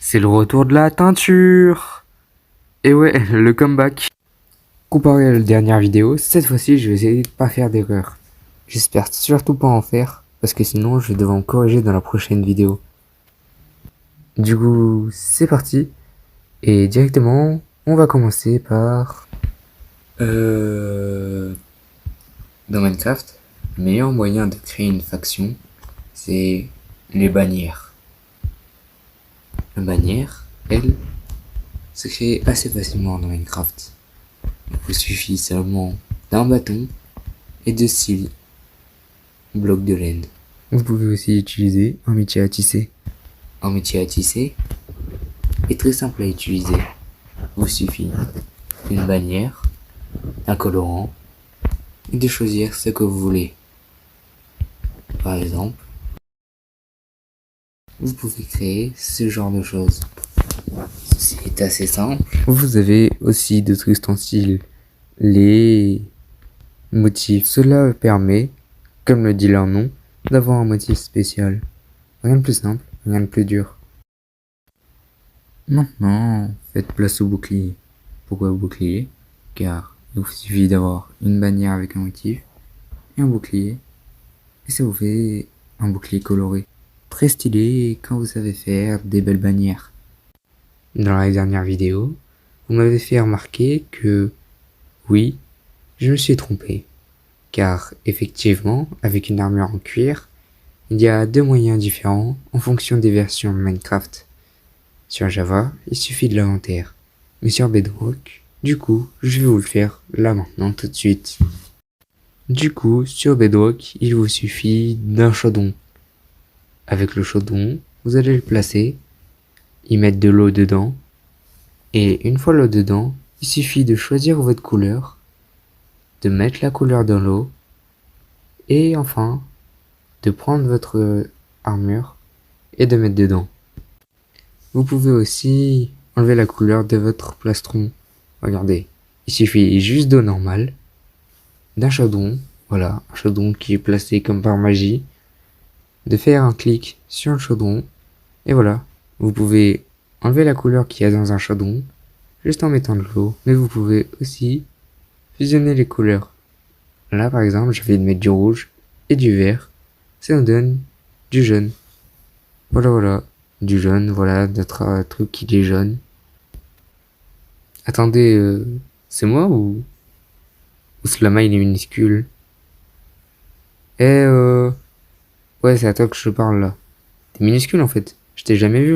C'est le retour de la teinture. Et ouais, le comeback. Comparé à la dernière vidéo, cette fois-ci je vais essayer de pas faire d'erreur. J'espère surtout pas en faire, parce que sinon je vais devoir me corriger dans la prochaine vidéo. Du coup, c'est parti. Et directement, on va commencer par... Dans Minecraft, le meilleur moyen de créer une faction, c'est les bannières. La bannière, elle, se crée assez facilement dans Minecraft. Il vous suffit seulement d'un bâton et de 6 blocs de laine. Vous pouvez aussi utiliser un métier à tisser. Un métier à tisser est très simple à utiliser. Il vous suffit d'une bannière, d'un colorant et de choisir ce que vous voulez. Par exemple, vous pouvez créer ce genre de choses. C'est assez simple. Vous avez aussi d'autres ustensiles, les motifs. Cela permet, comme le dit leur nom, d'avoir un motif spécial. Rien de plus simple, rien de plus dur. Maintenant, faites place au bouclier. Pourquoi au bouclier? Car il vous suffit d'avoir une bannière avec un motif et un bouclier, et ça vous fait un bouclier coloré. Très stylé quand vous savez faire des belles bannières. Dans la dernière vidéo, vous m'avez fait remarquer que, oui, je me suis trompé. Car, effectivement, avec une armure en cuir, il y a deux moyens différents en fonction des versions de Minecraft. Sur Java, il suffit de l'inventaire. Mais sur Bedrock, du coup, je vais vous le faire là maintenant tout de suite. Du coup, sur Bedrock, il vous suffit d'un chaudron. Avec le chaudron, vous allez le placer, y mettre de l'eau dedans, et une fois l'eau dedans, il suffit de choisir votre couleur, de mettre la couleur dans l'eau, et enfin, de prendre votre armure et de mettre dedans. Vous pouvez aussi enlever la couleur de votre plastron. Regardez, il suffit juste d'eau normale, d'un chaudron, voilà, un chaudron qui est placé comme par magie, de faire un clic sur le chaudron, et voilà, vous pouvez enlever la couleur qu'il y a dans un chaudron, juste en mettant de l'eau, mais vous pouvez aussi fusionner les couleurs. Là par exemple, je vais mettre du rouge et du vert, ça nous donne du jaune. Voilà, du jaune, voilà, notre truc qui est jaune. Attendez, c'est moi ou Slama il est minuscule? Ouais, c'est à toi que je parle là. T'es minuscule en fait, je t'ai jamais vu.